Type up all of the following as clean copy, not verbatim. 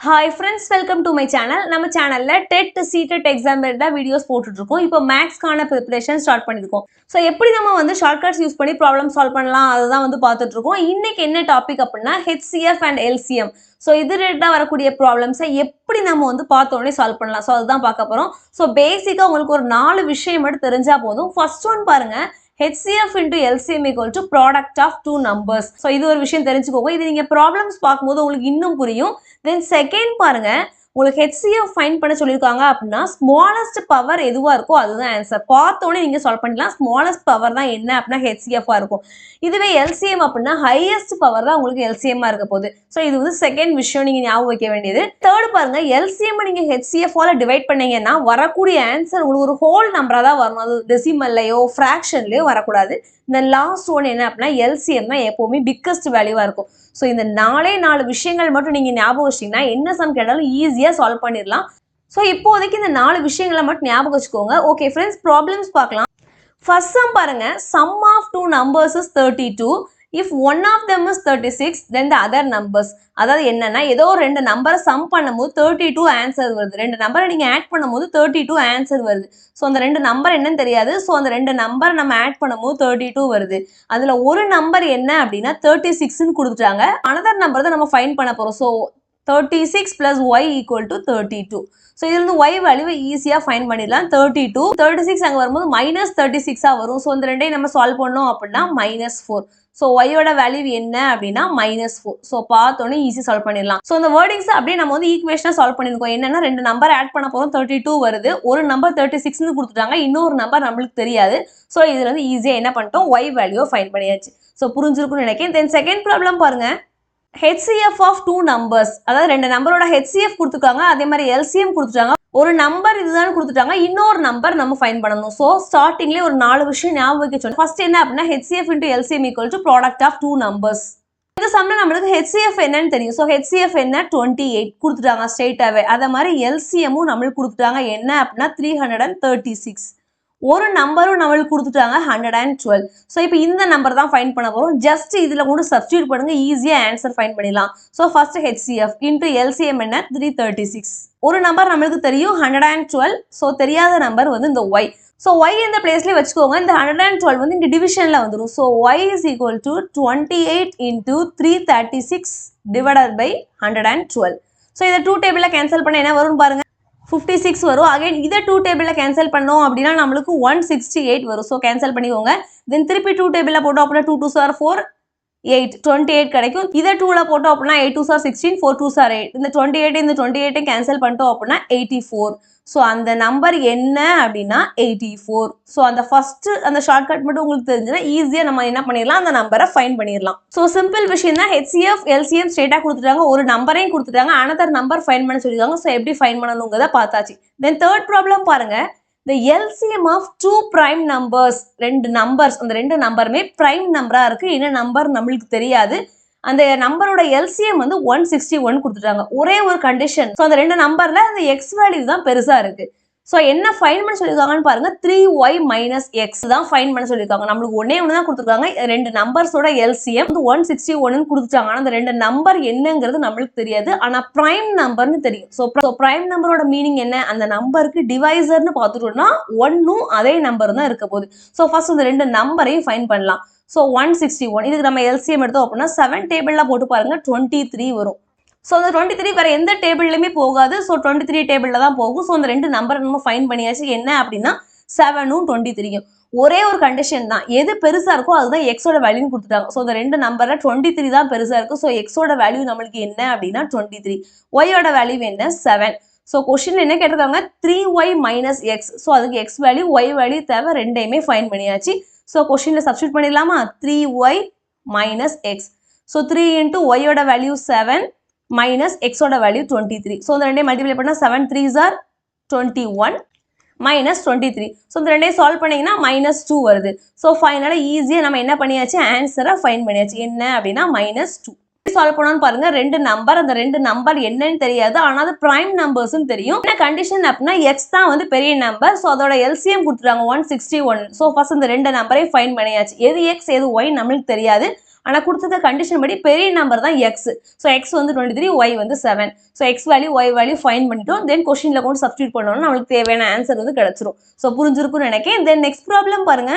Hi friends, welcome to my channel. நம்ம சேனல்ல TET CTET exam related videos போட்டுட்டு இருக்கோம். இப்போ மேக்ஸ்க்கான ப்ரிப்பரேஷன் ஸ்டார்ட் பண்ணிருக்கோம். சோ எப்படி நம்ம வந்து ஷார்ட்கட்ஸ் யூஸ் பண்ணி ப்ராப்ளம் சால்வ் பண்ணலாம் அதுதான் வந்து பார்த்துட்டு இருக்கோம். இன்னைக்கு என்ன டாபிக் அப்படினா HCF and LCM. சோ இது ரிலேட்டடா வரக்கூடிய ப்ராப்ளம்ஸை எப்படி நம்ம வந்து பார்த்த உடனே சால்வ் பண்ணலாம். சோ அதுதான் பார்க்க போறோம். சோ பேசிக்கா உங்களுக்கு ஒரு 4 விஷயம் மட்டும் தெரிஞ்சா போதும். ஃபர்ஸ்ட் ஒன் பாருங்க, HCF into LCM equal to product of two numbers. So இது ஒரு விஷயம் தெரிஞ்சுக்கோங்க. இது நீங்க ப்ராப்ளம்ஸ் பார்க்கும்போது உங்களுக்கு இன்னும் புரியும். Then second பாருங்க, உங்களுக்கு HCF ஃபைண்ட் பண்ண சொல்லியிருக்காங்க அப்படின்னா ஸ்மாலஸ்ட் பவர் எதுவா இருக்கோ அதுதான் ஆன்சர். பார்த்தோன்னே நீங்க சால்வ் பண்ணிடலாம். ஸ்மாலஸ்ட் பவர் தான் என்ன அப்படின்னா HCF இருக்கும். இதுவே LCM அப்படின்னா ஹையஸ்ட் பவர் தான் உங்களுக்கு LCM இருக்க போகுது. ஸோ இது வந்து செகண்ட் விஷயம் நீங்க ஞாபகம் வைக்க வேண்டியது. தேர்ட் பாருங்க, LCM நீங்க HCF டிவைட் பண்ணீங்கன்னா வரக்கூடிய ஆன்சர் உங்களுக்கு ஒரு ஹோல் நம்பரா தான் வரணும். அது டெசிமல்லையோ ஃபிராக்ஷன்லயோ வரக்கூடாது. இந்த லாஸ்ட் ஒன் என்ன அப்படின்னா LCM தான் எப்பவுமே பிக்கஸ்ட் வேல்யூவா இருக்கும். ஸோ இந்த 4 விஷயங்கள் மட்டும் நீங்க ஞாபகம் வச்சிட்டீங்கன்னா என்ன சம் கேட்டாலும் ஈஸியா சால்வ் பண்ணிடலாம். ஸோ இப்போதைக்கு இந்த 4 விஷயங்களை மட்டும் ஞாபகம் வச்சுக்கோங்க. ஓகே ஃப்ரெண்ட்ஸ், ப்ராப்ளம்ஸ் பார்க்கலாம். ஃபர்ஸ்ட் சம் பாருங்க, sum of two numbers is 32. If one of them is 36, then the other numbers. அதாவது என்னன்னா, ஏதோ ரெண்டு நம்பரை சம் பண்ணும்போது 32 ஆன்சர் வருது. ரெண்டு நம்பரை நீங்க ஆட் பண்ணும்போது 32 ஆன்சர் வருது. ஸோ அந்த ரெண்டு நம்பர் என்னன்னு தெரியாது. ஸோ அந்த ரெண்டு நம்பர் நம்ம ஆட் பண்ணும்போது 32 வருது. அதுல ஒரு நம்பர் என்ன அப்படின்னா 36ன்னு கொடுத்துட்டாங்க. அனதர் நம்பர் தான் நம்ம ஃபைண்ட் பண்ண போறோம். So 36 plus y equal to 32. So இதுல இருந்து y வேல்யூவை ஈஸியா ஃபைண்ட் பண்ணிடலாம். 32 36 அங்க வரும்போது -36 வரும். ஸோ இந்த ரெண்டையும் நம்ம சால்வ் பண்ணோம் அப்படின்னா -4. ஸோ ஒய்யோட வேல்யூ என்ன அப்படின்னா -4. ஸோ பார்த்தோன்னே ஈஸி சால்வ் பண்ணிடலாம். ஸோ இந்த வேர்டிங்ஸ் அப்படியே நம்ம வந்து ஈக்குவேஷனா சால்வ் பண்ணிருக்கோம். என்னன்னா ரெண்டு நம்பர் ஆட் பண்ண போறோம், 32 வருது. ஒரு நம்பர் 36ன்னு கொடுத்துட்டாங்க, இன்னொரு நம்பர் நம்மளுக்கு தெரியாது. ஸோ இதுல இருந்து ஈஸியா என்ன பண்ணிட்டோம், ஒய் வேல்யூவை ஃபைண்ட் பண்ணியாச்சு. ஸோ புரிஞ்சிருக்கும்னு நினைக்கிறேன். தென் செகண்ட் ப்ராப்ளம் பாருங்க, HCF of two numbers. அதாவது ரெண்டு நம்பரோட HCF கொடுத்துருக்காங்க, அதே மாதிரி LCM கொடுத்துட்டாங்க. ஒரு நம்பர் இதுதான் கொடுத்துட்டாங்க, இன்னொரு நம்பர் நம்ம ஃபைண்ட் பண்ணணும். ஸோ ஸ்டார்டிங்லேயே ஒரு 4 விஷயம் ஞாபகம் வைக்க சொன்னேன். ஃபர்ஸ்ட் என்ன அப்படின்னா HCF into LCM equal to product of two numbers. இந்த சம்ல நம்மளுக்கு HCF என்னன்னு தெரியும். ஸோ HCF என்ன 28 கொடுத்துட்டாங்க ஸ்ட்ரெயிட்டாவே. அதே மாதிரி LCMமும் நம்மளுக்கு கொடுத்துட்டாங்க என்ன அப்படின்னா 336. ஒரு நம்பரும் நம்மளுக்கு கொடுத்துட்டாங்க 112. ஸோ இப்போ இந்த நம்பர் தான் ஃபைண்ட் பண்ண போகிறோம். ஜஸ்ட் இதில் கூட சப்ஸ்டியூட் பண்ணுங்க, ஈஸியாக ஆன்சர் ஃபைண்ட் பண்ணிடலாம். So first HCF into LCM என்ன 336. ஒரு நம்பர் நம்மளுக்கு தெரியும் 112. ஸோ தெரியாத நம்பர் வந்து இந்த ஒய். ஸோ ஒய் இந்த பிளேஸ்லேயே வச்சுக்கோங்க. இந்த 112 வந்து இங்கே டிவிஷனில் வந்துடும். So y is equal to 28 into 336 divided by 112. So இதை 2 டேபிளில் கேன்சல் பண்ண என்ன வரும்னு பாருங்க, 56 வரும். அகைன் இதை 2 டேபிளில் கேன்சல் பண்ணோம் அப்படின்னா நம்மளுக்கு 168 வரும். ஸோ கேன்சல் பண்ணிக்கோங்க. தென் திருப்பி 2 டேபிளில் போட்டோம் அப்படின்னா 2 2s are 4, 8 28 கிடைக்கும். இதை 2ல போட்டோம் அப்படின்னா 8 2s are 16, 4 2s are 8. இந்த 28 இந்த 28 கேன்சல் பண்ணிட்டோம் அப்படின்னா 84. ஸோ அந்த நம்பர் என்ன அப்படின்னா 84. ஸோ அந்த ஃபர்ஸ்ட் அந்த ஷார்ட்கட் மட்டும் உங்களுக்கு தெரிஞ்சுன்னா ஈஸியாக நம்ம என்ன பண்ணிடலாம், அந்த நம்பரை ஃபைண்ட் பண்ணிடலாம். ஸோ சிம்பிள் விஷயம் தான். HCF LCM ஸ்ட்ரெயிட்டாக கொடுத்துட்டாங்க, ஒரு நம்பரையும் கொடுத்துட்டாங்க, அனதர் நம்பர் ஃபைண்ட் பண்ண சொல்லியிருக்காங்க. ஸோ எப்படி ஃபைண்ட் பண்ணணுங்கிறத பார்த்தாச்சு. தென் தேர்ட் ப்ராப்ளம் பாருங்க, the LCM of two prime numbers. ரெண்டு நம்பர்ஸ், அந்த ரெண்டு நம்பருமே பிரைம் நம்பரா இருக்கு. என்ன நம்பர் நம்மளுக்கு தெரியாது. அந்த நம்பரோட LCM வந்து 161 கொடுத்துட்டாங்க. ஒரே ஒரு கண்டிஷன், ஸோ அந்த ரெண்டு நம்பர்ல அந்த எக்ஸ் வேல்யூ தான் பெருசா இருக்கு. ஸோ என்ன ஃபைண்ட் பண்ண சொல்லியிருக்காங்கன்னு பாருங்க, 3y - x தான் ஃபைண்ட் பண்ண சொல்லியிருக்காங்க. நம்மளுக்கு ஒன்னே ஒன்று தான் கொடுத்துருக்காங்க. ரெண்டு நம்பர்ஸோட LCM வந்து 161 கொடுத்துட்டாங்க. ஆனால் அந்த ரெண்டு நம்பர் என்னங்கிறது நம்மளுக்கு தெரியாது, ஆனால் பிரைம் நம்பர்னு தெரியும். ஸோ பிரைம் நம்பரோட மீனிங் என்ன, அந்த நம்பருக்கு டிவைசர்னு பார்த்துட்டோம்னா 1ம் அதே நம்பர் தான் இருக்க போகுது. ஸோ ஃபர்ஸ்ட் இந்த ரெண்டு நம்பரையும் ஃபைண்ட் பண்ணலாம். ஸோ 161 இதுக்கு நம்ம LCM எடுத்தோம் அப்படின்னா 7 டேபிளில் போட்டு பாருங்க 23 வரும். ஸோ அந்த 23 வேற எந்த டேபிள்லையுமே போகாது. ஸோ 23 டேபிளில் தான் போகும். ஸோ அந்த ரெண்டு நம்பரை நம்ம ஃபைண்ட் பண்ணியாச்சு. என்ன அப்படின்னா 7ம் 23யும் ஒரே ஒரு கண்டிஷன் தான், எது பெருசா இருக்கோ அதுதான் எக்ஸோட வேல்யூன்னு கொடுத்துட்டாங்க. ஸோ அந்த ரெண்டு நம்பர்ல 23 தான் பெருசா இருக்கு. ஸோ எக்ஸோட வேல்யூ நம்மளுக்கு என்ன அப்படின்னா 23, ஒய்யோட வேல்யூ என்ன 7. ஸோ கொஸ்டின் என்ன கேட்டிருக்காங்க, 3y - x. ஸோ அதுக்கு எக்ஸ் வேல்யூ ஒய் வேல்யூ தேவை, ரெண்டையுமே ஃபைண்ட் பண்ணியாச்சு. ஸோ கொஸ்டின்ல சப்ஸ்டியூட் பண்ணிடலாமா, 3y - x. ஸோ 3 இன்ட்டு ஒய்யோட வேல்யூ 7 மைனஸ் எக்ஸோட வேல்யூ 23. ஸோ இந்த ரெண்டையும் மல்டிப்ளை பண்ணால் 7 3s are 21 மைனஸ் 23. ஸோ இந்த ரெண்டையும் சால்வ் பண்ணிங்கன்னா -2 வருது. ஸோ ஃபைனலாக ஈஸியாக நம்ம என்ன பண்ணியாச்சு, ஆன்சரை ஃபைண்ட் பண்ணியாச்சு. என்ன அப்படின்னா -2. சால்வ் பண்ணணும்னு பாருங்க, ரெண்டு நம்பர், அந்த ரெண்டு நம்பர் என்னன்னு தெரியாது, ஆனால் அது பிரைம் நம்பர்ஸ்னு தெரியும். என்ன கண்டிஷன் அப்படின்னா எக்ஸ் தான் வந்து பெரிய நம்பர். ஸோ அதோட LCM கொடுத்துட்டாங்க 161. ஸோ ஃபர்ஸ்ட் இந்த ரெண்டு நம்பரையும் ஃபைண்ட் பண்ணியாச்சு. எது எக்ஸ் எது ஒய் நம்மளுக்கு தெரியாது, ஆனால் கொடுத்துருக்க கண்டிஷன் படி பெரிய நம்பர் தான் எக்ஸ். ஸோ எக்ஸ் வந்து 23, ஒய் வந்து 7. So x value y value find பண்ணிட்டோம். தென் கொஸ்டினில் கொண்டு சப்ஸ்டியூட் பண்ணோம்னா நம்மளுக்கு தேவையான ஆன்சர் வந்து கிடச்சிரும். ஸோ புரிஞ்சிருக்கும்னு நினைக்கிறேன். தென் நெக்ஸ்ட் ப்ராப்ளம் பாருங்க.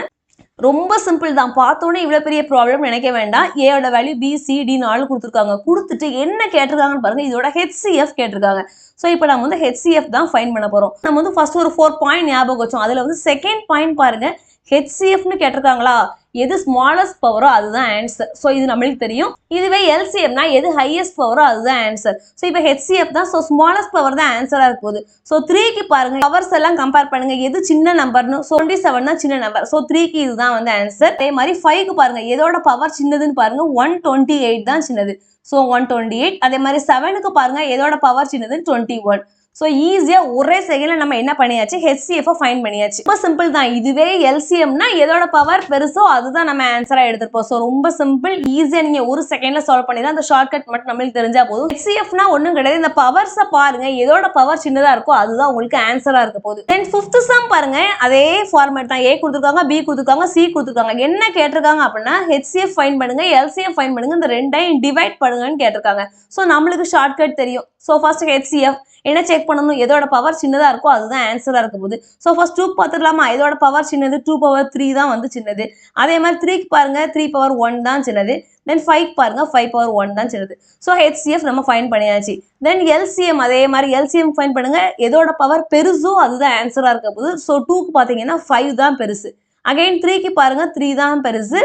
ரொம்ப சிம்பிள் தான். பார்த்தோன்னே இவ்வளோ பெரிய ப்ராப்ளம் நினைக்க வேண்டாம். ஏயோட வேல்யூ பி சி டி 4 கொடுத்துருக்காங்க. கொடுத்துட்டு என்ன கேட்டிருக்காங்கன்னு பாருங்க. இதோட ஹெச்சிஎஃப் கேட்டிருக்காங்க. ஸோ இப்போ நம்ம வந்து ஹெச்சிஎஃப் தான் ஃபைன் பண்ண போகிறோம். நம்ம வந்து ஃபர்ஸ்ட் ஒரு 4 பாயிண்ட் ஞாபகம் வச்சோம். அதில் வந்து செகண்ட் பாயிண்ட் பாருங்க, ஹெச்சிஎஃப்னு கேட்டிருக்காங்களா, எது ஸ்மாலஸ்ட் பவரோ அதுதான் ஆன்சர். ஸோ இது நம்மளுக்கு தெரியும். இதுவே எல்சிஎம்னா எது ஹையஸ்ட் பவரோ அதுதான் ஆன்சர். ஸோ இப்போ ஹெச்சிஎஃப் தான். ஸோ ஸ்மாலஸ்ட் பவர் தான் ஆன்சராக இருக்க போகுது. ஸோ 3க்கு பாருங்க, பவர்ஸ் எல்லாம் கம்பேர் பண்ணுங்க, எது சின்ன நம்பர்னு. 27 தான் சின்ன நம்பர். ஸோ 3க்கு இதுதான் வந்து ஆன்சர். அதே மாதிரி 5க்கு பாருங்க, எதோட பவர் சின்னதுன்னு பாருங்க, 128 தான் சின்னது. ஸோ 128. அதே மாதிரி 7க்கு பாருங்க, எதோட பவர் சின்னதுன்னு 21. ஸோ ஈஸியாக ஒரே செகண்ட்ல நம்ம என்ன பண்ணியாச்சு, ஹெச்சிஎஃப் ஃபைன் பண்ணியாச்சு. ரொம்ப சிம்பிள் தான். இதுவே எல்சிஎம்னா எதோட பவர் பெருசோ அதுதான் நம்ம ஆன்சரா எடுத்துருப்போம். ஸோ ரொம்ப சிம்பிள், ஈஸியாக நீங்க ஒரு செகண்ட்ல சால்வ் பண்ணிடலாம். அந்த ஷார்ட்கட் மட்டும் நம்மளுக்கு தெரிஞ்சா போதும். ஹெச்சிஎஃப்னா ஒன்றும் கிடையாது, இந்த பவர்ஸை பாருங்க, எதோட பவர் சின்னதா இருக்கோ அதுதான் உங்களுக்கு ஆன்சரா இருக்க போகுது. தென் 5th சம் பாருங்க, அதே ஃபார்மேட் தான். ஏ கொடுத்துருக்காங்க, பி கொடுத்துருக்காங்க, சி கொடுத்துருக்காங்க. என்ன கேட்டிருக்காங்க அப்படின்னா ஹெச்சிஎஃப் ஃபைன் பண்ணுங்க, எல்சிஎம் ஃபைன் பண்ணுங்க, இந்த ரெண்டையும் டிவைட் பண்ணுங்கன்னு கேட்டிருக்காங்க. ஸோ நம்மளுக்கு ஷார்ட்கட் தெரியும். ஸோ ஃபர்ஸ்ட் ஹெச்சிஎஃப் என்ன செக் பண்ணணும், எதோட பவர் சின்னதா இருக்கோ அதுதான் ஆன்சரா இருக்க போகுது. ஸோ ஃபர்ஸ்ட் 2 பார்த்துடலாமா, இதோட பவர் சின்னது, 2 பவர் 3 தான் வந்து சின்னது. அதே மாதிரி 3க்கு பாருங்க, 3 பவர் 1 தான் சின்னது. தென் 5 பாருங்க, 5 பவர் 1 தான் சின்னது. ஸோ ஹெச்சிஎஃப் நம்ம ஃபைன் பண்ணியாச்சு. தென் எல்சிஎம், அதே மாதிரி எல்சிஎம் ஃபைன் பண்ணுங்க, எதோட பவர் பெருசோ அதுதான் ஆன்சரா இருக்க போகுது. ஸோ 2க்கு பார்த்தீங்கன்னா 5 தான் பெருசு. அகைன் 3க்கு பாருங்க, 3 தான் பெருசு.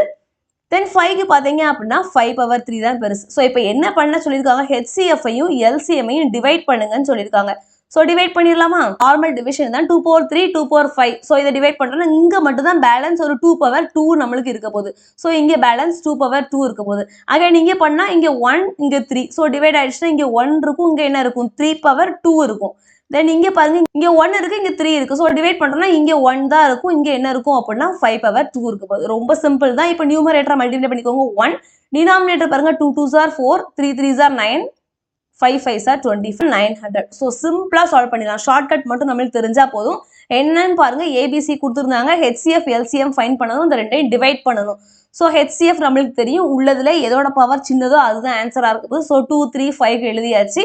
தென் 5க்கு பார்த்தீங்க அப்படின்னா 5 பவர் 3 தான் பெருசு. ஸோ இப்போ என்ன பண்ண சொல்லியிருக்காங்க, ஹெச்சிஎஃப்ஐயும் எல்சிஎம்ஐயும் டிவைட் பண்ணுங்கன்னு சொல்லியிருக்காங்க. ஸோ டிவைட் பண்ணிடலாமா, நார்மல் டிவிஷன் தான். 2 பவர் 3, 2 பவர் 5. ஸோ இதை டிவைட் பண்ணுறோம்னா இங்கே மட்டும் தான் பேலன்ஸ் ஒரு 2 பவர் 2 நம்மளுக்கு இருக்க போகுது. ஸோ இங்கே பேலன்ஸ் 2 பவர் 2 இருக்க போகுது. அகைன் இங்கே பண்ணால் இங்கே 1, இங்கே 3. ஸோ டிவைட் ஆயிடுச்சுன்னா இங்கே 1 இருக்கும், இங்கே என்ன இருக்கும், 3 பவர் 2 இருக்கும். தென் இங்கே பாருங்க, இங்கே 1 இருக்கு, இங்கே 3 இருக்கு. ஸோ டிவைட் பண்ணுறோம்னா இங்கே 1 தான் இருக்கும், இங்கே என்ன இருக்கும் அப்படின்னா 5 பவர் 2 இருக்க போகுது. ரொம்ப சிம்பிள் தான். இப்போ நியூமரேட்டரை மல்டிப்ளை பண்ணிக்கோங்க 1, டினாமினேட்டர் பாருங்க 2 2s are 4, 3 3s are 9, 5 5s are 25, 900. So சிம்பிளாக சால்வ் பண்ணிடலாம். ஷார்ட்கட் மட்டும் நம்மளுக்கு தெரிஞ்சா போதும். என்னன்னு பாருங்க, ஏபிசி கொடுத்துருந்தாங்க, ஹெச்சிஎஃப் எல்சிஎம் ஃபைன் பண்ணணும், இந்த ரெண்டையும் டிவைட் பண்ணணும். ஸோ ஹெச்சிஎஃப் நம்மளுக்கு தெரியும், உள்ளதுல எதோட பவர் சின்னதோ அதுதான் ஆன்சராக இருக்க போகுது. ஸோ 2 3 5 எழுதியாச்சு.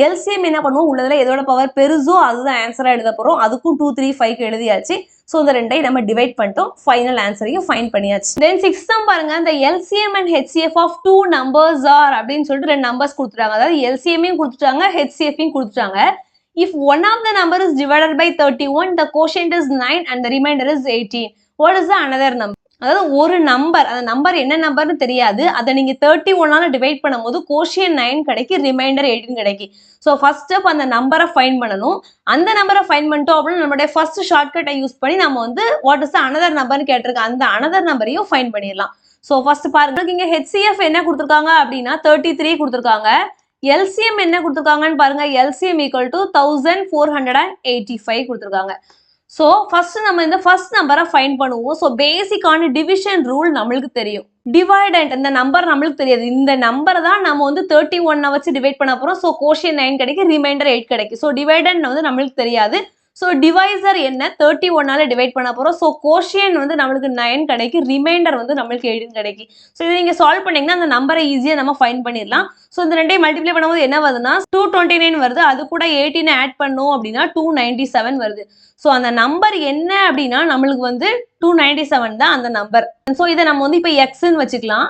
எல்சிஎம் என்ன பண்ணுவோம், உள்ளதுல எதோட பவர் பெருசோ அதுதான் ஆன்சரா எழுத போறோம். அதுக்கும் 2 3 5 எழுதியாச்சு. ஸோ இந்த ரெண்டையும் நம்ம டிவைட் பண்ணிட்டோம், ஃபைனல் ஆன்சரையும் ஃபைன் பண்ணியாச்சு. தென் 6th சம் பாருங்க, இந்த LCM and HCF of 2 numbers are அப்படின்னு சொல்லிட்டு 2 நம்பர்ஸ் கொடுத்துட்டாங்க. அதாவது எல்சிஎம்மையும் கொடுத்துட்டாங்க, ஹெச்சிஎஃப்பையும் கொடுத்துட்டாங்க. If one of the number is divided by 31, the quotient is 9 and the remainder is 18. What is the another number? அதாவது ஒரு நம்பர், அந்த நம்பர் என்ன நம்பர்னு தெரியாது, அதை நீங்க 31ஆல டிவைட் பண்ணும்போது கோஷியன் 9 கிடைக்கும், ரிமைண்டர் 18 கிடைக்கும். ஸோ ஃபர்ஸ்ட் ஸ்டெப் அந்த நம்பரை ஃபைன் பண்ணணும். அந்த நம்பரை ஃபைன் பண்ணிட்டோம் அப்படின்னு நம்மளுடைய ஃபர்ஸ்ட் ஷார்ட்கட்டை யூஸ் பண்ணி நம்ம வந்து வாட் இஸ் அனதர் நம்பர்னு கேட்டிருக்கோம், அந்த அனதர் நம்பரையும் ஃபைன் பண்ணிடலாம். ஸோ ஃபர்ஸ்ட் பாருங்க, இங்க ஹெச்சிஎஃப் என்ன கொடுத்துருக்காங்க அப்படின்னா 33 கொடுத்துருக்காங்க. எல்சிஎம் என்ன கொடுத்துருக்காங்கன்னு பாருங்க, எல்சிஎம் ஈக்குவல் டு 1485 கொடுத்துருக்காங்க. ஸோ ஃபர்ஸ்ட் நம்ம இந்த ஃபர்ஸ்ட் நம்பரை ஃபைன் பண்ணுவோம். ஸோ பேசிக்கான டிவிஷன் ரூல் நம்மளுக்கு தெரியும். டிவைடண்ட், இந்த நம்பர் நம்மளுக்கு தெரியாது, இந்த நம்பர் தான் நம்ம வந்து 31 வச்சு டிவைட் பண்ண போறோம். ஸோ கோஷியன் 9 கிடைக்கும், ரிமைண்டர் 8 கிடைக்கும். ஸோ டிவைடண்ட் வந்து நம்மளுக்கு தெரியாது. ஸோ டிவைசர் என்ன 31ஆல டிவைட் பண்ண போறோம். ஸோ கோஷியன் வந்து நம்மளுக்கு 9 கிடைக்கும், ரிமைண்டர் வந்து நம்மளுக்கு 18 கிடைக்கும். ஸோ இதை நீங்க சால்வ் பண்ணீங்கன்னா அந்த நம்பரை ஈஸியாக நம்ம ஃபைன் பண்ணிடலாம். ஸோ இந்த ரெண்டையும் மல்டிப்ளை பண்ணும்போது என்ன வருதுன்னா 229 வருது. அது கூட 18 ஆட் பண்ணோம் அப்படின்னா 297 வருது. ஸோ அந்த நம்பர் என்ன அப்படின்னா நம்மளுக்கு வந்து 297 தான் அந்த நம்பர். ஸோ இதை நம்ம வந்து இப்போ எக்ஸ்ன்னு வச்சுக்கலாம்.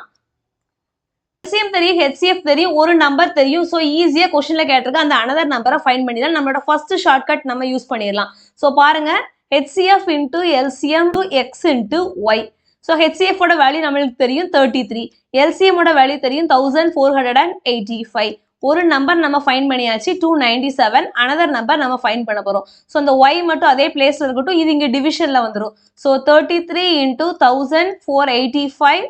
எல்சிஎம் தெரியும், ஹெச்சிஎஃப் தெரியும், ஒரு நம்பர் தெரியும். ஸோ ஈஸியாக கொஸ்டின்ல கேட்டிருக்க அந்த அனதர் நம்பரை ஃபைன் பண்ணிடலாம். நம்மளோட ஃபர்ஸ்ட் ஷார்ட்கட் நம்ம யூஸ் பண்ணிடலாம். ஸோ பாருங்க, HCF into LCM to x into y. So HCF ஓட வேல்யூ நம்மளுக்கு தெரியும் 33, எல்சிஎம் ஓட வேல்யூ தெரியும் 1485. ஒரு நம்பர் நம்ம ஃபைன் பண்ணியாச்சு 297, அனதர் நம்பர் நம்ம ஃபைன் பண்ண போறோம். ஸோ அந்த ஒய் மட்டும் அதே பிளேஸ்ல இருக்கட்டும், இது இங்க டிவிஷன்ல வந்துடும். So 33 into 1485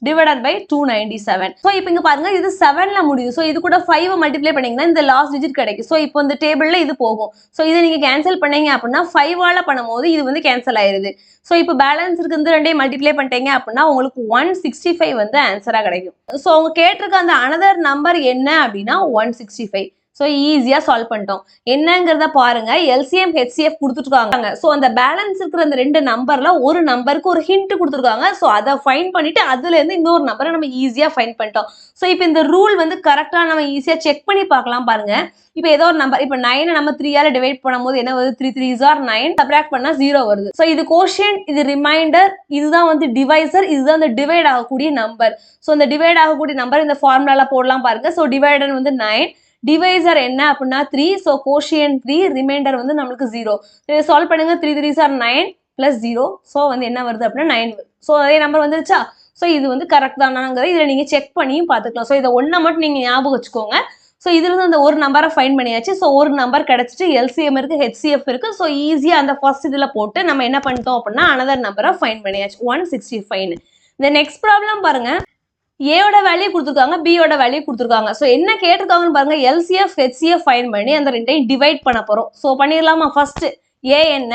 divided by 297. So இப்போ இங்க பாருங்க, இது 7ல முடியுது. ஸோ இது கூட 5 மல்டிப்ளை பண்ணீங்கன்னா இந்த லாஸ்ட் டிஜிட் கிடைக்கும். ஸோ இப்போ இந்த டேபிள்ல இது போகும். ஸோ இதை நீங்க கேன்சல் பண்ணீங்க அப்படின்னா 5ஆல பண்ணும்போது இது வந்து கேன்சல் ஆயிருது. ஸோ இப்போ பேலன்ஸ் இருக்கு, இந்த ரெண்டையும் மல்டிப்ளை பண்ணிட்டீங்க அப்படின்னா உங்களுக்கு 165 வந்து ஆன்சரா கிடைக்கும். ஸோ அவங்க கேட்டிருக்க அந்த அனதர் நம்பர் என்ன அப்படின்னா 165. ஸோ ஈஸியாக சால்வ் பண்ணிட்டோம். என்னங்கிறத பாருங்க, எல்சிஎம் ஹெச்சிஎஃப் கொடுத்துருக்காங்க. ஸோ அந்த பேலன்ஸ் இருக்கிற அந்த ரெண்டு நம்பர்ல ஒரு நம்பருக்கு ஒரு ஹிண்ட் கொடுத்துருக்காங்க. ஸோ அதை ஃபைன் பண்ணிட்டு அதுலேருந்து இன்னொரு நம்பரை நம்ம ஈஸியாக ஃபைன் பண்ணிட்டோம். ஸோ இப்போ இந்த ரூல் வந்து கரெக்டாக நம்ம ஈஸியாக செக் பண்ணி பார்க்கலாம் பாருங்க. இப்போ ஏதோ ஒரு நம்பர், இப்போ 9 நம்ம 3ஆல டிவைட் பண்ணும்போது என்ன வருது? 3 3s are 9, சப்ராக்ட் பண்ணா 0 வருது. ஸோ இது கோஷியன்ட், இது ரிமைண்டர், இதுதான் வந்து டிவைசர், இதுதான் இந்த டிவைட் ஆகக்கூடிய நம்பர். ஸோ இந்த டிவைட் ஆகக்கூடிய நம்பர் இந்த ஃபார்முலால போடலாம் பாருங்க. ஸோ டிவைடர் வந்து 9, டிவைசர் என்ன அப்படின்னா 3, ஸோ கோஷியன்ட் 3, ரிமைண்டர் வந்து நம்மளுக்கு 0. இதை சால்வ் பண்ணுங்க. 3 3s are 9 பிளஸ் 0, ஸோ வந்து என்ன வருது அப்படின்னா 9 வருது. ஸோ அதே நம்பர் வந்துருச்சா? ஸோ இது வந்து கரெக்ட் தானாங்கிறத இதில் நீங்கள் செக் பண்ணியும் பார்த்துக்கலாம். ஸோ இதை ஒன்றை மட்டும் நீங்கள் ஞாபகம் வச்சுக்கோங்க. ஸோ இதுலேருந்து அந்த ஒரு நம்பரை ஃபைன் பண்ணியாச்சு. ஸோ ஒரு நம்பர் கிடச்சிட்டு எல்சிஎம் இருக்குது, ஹெச்சிஎஃப் இருக்குது. ஸோ ஈஸியாக அந்த ஃபர்ஸ்ட் இதில் போட்டு நம்ம என்ன பண்ணிட்டோம் அப்படின்னா அனதர் நம்பரை ஃபைன் பண்ணியாச்சு, 165. இந்த நெக்ஸ்ட் ப்ராப்ளம் பாருங்க, ஏயோட வேல்யூ கொடுத்துருக்காங்க, பியோட வேல்யூ கொடுத்துருக்காங்க. ஸோ என்ன கேட்டிருக்காங்கன்னு பாருங்க, எல்சிஎஃப் ஹெச்சிஎஃப் ஃபைன் பண்ணி அந்த ரெண்டையும் டிவைட் பண்ண போகிறோம். ஸோ பண்ணிடலாமா? ஃபர்ஸ்ட் ஏ என்ன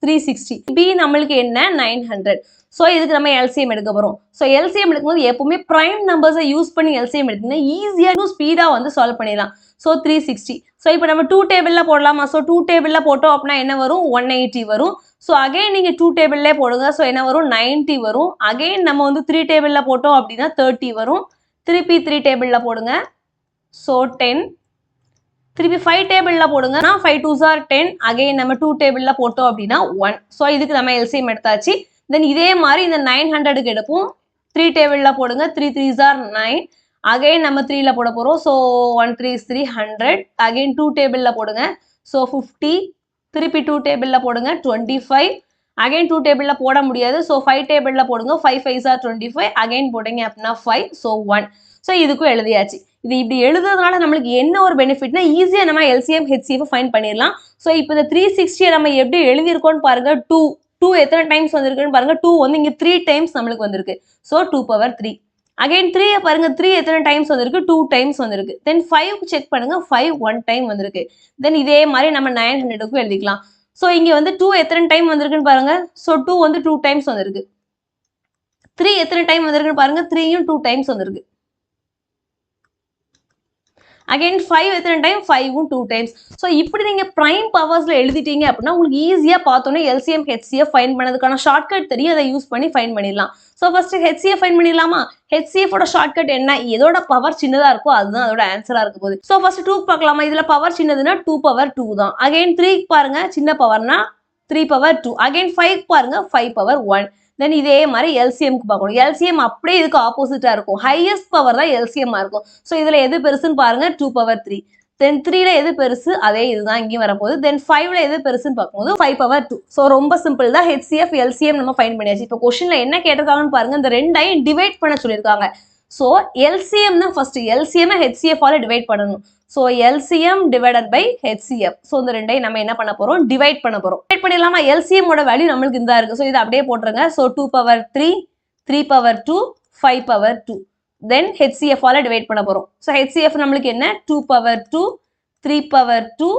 360, பி நம்மளுக்கு என்ன 900. ஸோ இதுக்கு நம்ம எல்சிஎம் எடுக்க போகிறோம். ஸோ எல்சிஎம் எடுக்கும்போது எப்பவுமே ப்ரைம் நம்பர்ஸை யூஸ் பண்ணி எல்சிஎம் எடுத்தீங்கன்னா ஈஸியாக இன்னும் ஸ்பீடாக வந்து சால்வ் பண்ணிடலாம். ஸோ 360. ஸோ இப்போ நம்ம 2 டேபிளில் போடலாமா? ஸோ 2 டேபிளில் போட்டோம் அப்படின்னா என்ன வரும்? 180 வரும். ஸோ அகைன் நீங்கள் 2 டேபிள்லே போடுங்க. ஸோ என்ன வரும்? 90 வரும். அகைன் நம்ம வந்து 3 டேபிளில் போட்டோம் அப்படின்னா 30 வரும். திருப்பி 3 டேபிளில் போடுங்க. ஸோ 10. திருப்பி 5 டேபிளில் போடுங்க. 5 2s are 10. அகைன் நம்ம 2 டேபிளில் போட்டோம் அப்படின்னா 1. ஸோ இதுக்கு நம்ம எல்சிஎம் எடுத்தாச்சு. தென் இதே மாதிரி இந்த 900க்கு எடுப்போம். 3 டேபிளில் போடுங்க. 3 3s are 9. அகைன் நம்ம 3ல போட போகிறோம். So 1 3 is 3, 100. அகைன் 2 டேபிளில் போடுங்க. ஸோ 50. திருப்பி 2 டேபிளில் போடுங்க. 25. அகைன் 2 டேபிளில் போட முடியாது. ஸோ 5 டேபிளில் போடுங்க. 5 5s are 25. அகைன் போடுங்க அப்படின்னா 5. ஸோ 1. ஸோ இதுக்கும் எழுதியாச்சு. இது இப்படி எழுதுறதுனால நம்மளுக்கு என்ன ஒரு பெனிஃபிட்னா ஈஸியாக நம்ம எல்சிஎம் ஹெச்சிஎஃப் ஃபைன் பண்ணிடலாம். ஸோ இப்போ இந்த 360 நம்ம எப்படி எழுதியிருக்கோம்னு பாருங்க. 2 எத்தனை டைம்ஸ் வந்திருக்குன்னு பாருங்க. 2 வந்து இங்கே 3 டைம்ஸ் நம்மளுக்கு வந்திருக்கு. ஸோ 2^3. அகைன் 3 பாருங்க. 3 எத்தனை டைம்ஸ் வந்திருக்கு? 2 டைம்ஸ் வந்திருக்கு. தென் 5 செக் பண்ணுங்க. 5 1 டைம் வந்திருக்கு. தென் இதே மாதிரி நம்ம 900க்கும் எழுதிக்கலாம். ஸோ இங்கே வந்து 2 எத்தனை டைம் வந்திருக்குன்னு பாருங்க. ஸோ 2 வந்து 2 டைம்ஸ் வந்திருக்கு. 3 எத்தனை டைம் வந்திருக்குன்னு பாருங்க. 3யும் 2 டைம்ஸ் வந்திருக்கு. அகைன் 5 எத்தனை டைம்? 5ம் 2 டைம்ஸ். ஸோ இப்படி நீங்கள் ப்ரைம் பவர்ஸில் எழுதிட்டீங்க அப்படின்னா உங்களுக்கு ஈஸியாக பார்த்தோன்னே எல்சிஎம் ஹெச்சிஎஃப் ஃபைன் பண்ணதுக்கான ஷார்ட்கட் தெரியும். அதை யூஸ் பண்ணி ஃபைன் பண்ணிடலாம். ஸோ ஃபர்ஸ்ட் ஹெச்சிஎஃப் ஃபைன் பண்ணிடலாமா? ஹெச்சிஎஃபோட ஷார்ட்கட் என்ன? எதோட பவர் சின்னதாக இருக்கோ அதுதான் அதோட ஆன்சராக இருக்க போகுது. ஸோ ஃபர்ஸ்ட் 2 பார்க்கலாமா? இதில் பவர் சின்னதுன்னா 2^2 தான். அகைன் 3 பாருங்க, சின்ன பவர்னா 3^2. அகைன் 5 பாருங்க, 5^1. தென் இதே மாதிரி எல்சிஎம்க்கு பார்க்கணும். எல்சிஎம் அப்படியே இதுக்கு ஆப்போசிட்டாக இருக்கும். ஹையஸ்ட் பவர் தான் எல்சிஎம்மாக இருக்கும். ஸோ இதில் எது பெருசுன்னு பாருங்க, 2^3. தென் 3ல எது பெருசு? அதே இதுதான் இங்கேயும் வரப்போகுது. தென் 5ல எது பெருசுன்னு பார்க்கும்போது 5^2. ஸோ ரொம்ப சிம்பிள் தான். ஹெச்சிஎஃப் எல்சிஎம் நம்ம ஃபைன் பண்ணியாச்சு. இப்போ கொஸ்டின்ல என்ன கேட்டிருக்காங்கன்னு பாருங்க. இந்த ரெண்டையும் டிவைட் பண்ண சொல்லியிருக்காங்க. ஸோ எல்சிஎம் தான் ஃபர்ஸ்ட். எல்சிஎம் ஹெச்சிஎஃபால டிவைட் பண்ணணும். So LCM divided by HCF. So இந்த ரெண்டையும் நம்ம என்ன பண்ண போறோம்? டிவைட் பண்ண போறோம். டிவைட் பண்ணிடலாமா? எல்சிஎம்மோட வேல்யூ நம்மளுக்கு இந்த இருக்கு. ஸோ இதை அப்படியே போட்டுருங்க. ஸோ 2^3, 3^2, 5^2. தென் ஹெச்சிஎஃபால டிவைட் பண்ண போறோம். ஸோ ஹெச்சிஎஃப் நம்மளுக்கு என்ன? 2^2, 3^2,